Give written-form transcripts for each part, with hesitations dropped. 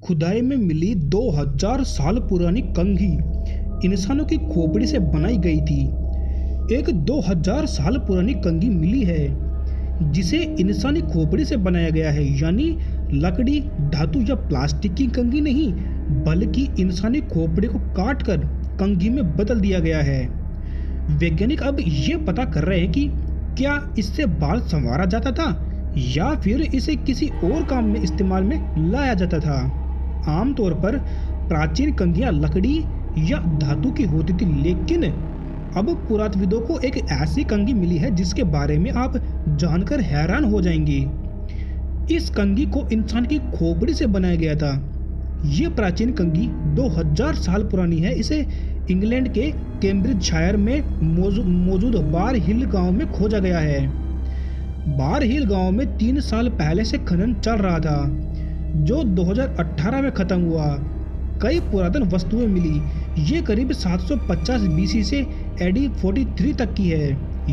खुदाई में मिली 2000 साल पुरानी कंघी इंसानों की खोपड़ी से बनाई गई थी। एक 2000 साल पुरानी कंघी मिली है जिसे इंसानी खोपड़ी से बनाया गया है, यानी लकड़ी, धातु या प्लास्टिक की कंघी नहीं, बल्कि इंसानी खोपड़ी को काट कर कंघी में बदल दिया गया है। वैज्ञानिक अब ये पता कर रहे हैं कि क्या इससे बाल संवारा जाता था या फिर इसे किसी और काम में इस्तेमाल में लाया जाता था। आमतौर पर प्राचीन कंघियां लकड़ी या धातु की होती थी, लेकिन अब पुरातत्वविदों को एक ऐसी कंघी मिली है जिसके बारे में आप जानकर हैरान हो जाएंगे। इस कंघी को इंसान की खोपड़ी से बनाया गया था। ये प्राचीन कंघी 2000 साल पुरानी है। इसे इंग्लैंड के कैम्ब्रिजशायर में मौजूद बार हिल गांव में खोजा गया है। बार हिल गांव में 3 साल पहले से खनन चल रहा था, जो 2018 में खत्म हुआ। कई पुरातन वस्तुएं मिली। ये करीब 750 बीसी से एडी 43 तक की है,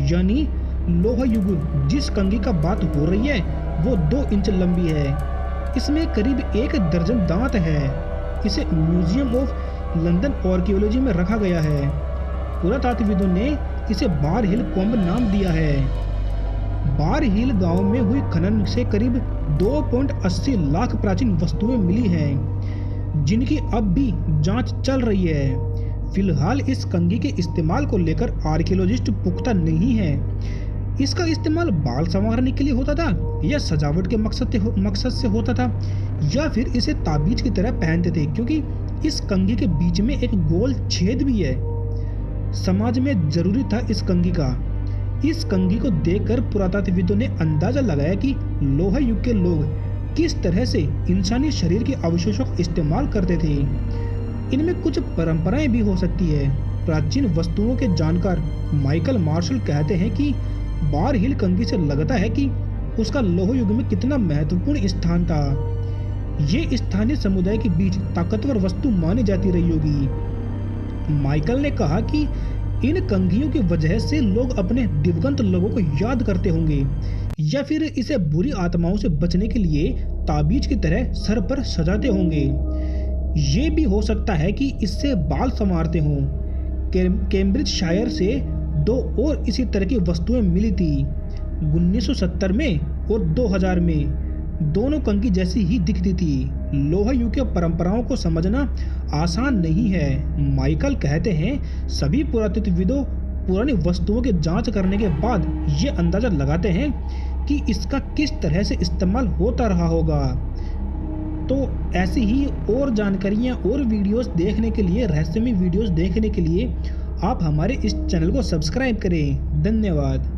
यानी लोह युग। जिस कंघी का बात हो रही है वो 2 इंच लंबी है। इसमें करीब 1 दर्जन दांत है। इसे म्यूजियम ऑफ लंदन आर्कियोलॉजी में रखा गया है। पुरातत्वविदों ने इसे बार हिल कोम्ब नाम दिया है। बार हिल गांव में हुई खनन से करीब 2.80 लाख प्राचीन वस्तुएं मिली हैं, जिनकी अब भी जांच चल रही है। फिलहाल इस कंघी के इस्तेमाल को लेकर आर्कियोलॉजिस्ट पुख्ता नहीं है। इसका इस्तेमाल बाल संवारने के लिए होता था या सजावट के मकसद से होता था, या फिर इसे ताबीज की तरह पहनते थे, क्योंकि इस कंघी के बीच में एक गोल छेद भी है। समाज में जरूरी था इस कंघी का। इस कंघी को देखकर पुरातत्वविदों ने अंदाजा लगाया कि लोहा युग के लोग किस तरह से इंसानी शरीर के अवशेषों का इस्तेमाल करते थे। इनमें कुछ परंपराएं भी हो सकती है। प्राचीन वस्तुओं के जानकार माइकल मार्शल कहते हैं कि बार हिल कंघी से लगता है कि उसका लोह युग में कितना महत्वपूर्ण स्थान था। ये स्थानीय समुदाय के बीच ताकतवर वस्तु मानी जाती रही होगी। माइकल ने कहा कि इन कंघियों की वजह से लोग अपने दिवंगत लोगों को याद करते होंगे, या फिर इसे बुरी आत्माओं से बचने के लिए ताबीज की तरह सर पर सजाते होंगे। ये भी हो सकता है कि इससे बाल संवारते हों। कैम्ब्रिजशायर से 2 और इसी तरह की वस्तुएं मिली थी, 1970 में और 2000 में। दोनों कंघी जैसी ही दिखती थी। लोहा युग के परंपराओं को समझना आसान नहीं है। माइकल कहते हैं, सभी पुरातत्वविदों पुरानी वस्तुओं की जांच करने के बाद ये अंदाजा लगाते हैं कि इसका किस तरह से इस्तेमाल होता रहा होगा। तो ऐसी ही और जानकारियाँ और वीडियोस देखने के लिए, रहस्यमय वीडियोस देखने के लिए आप हमारे इस चैनल को सब्सक्राइब करें। धन्यवाद।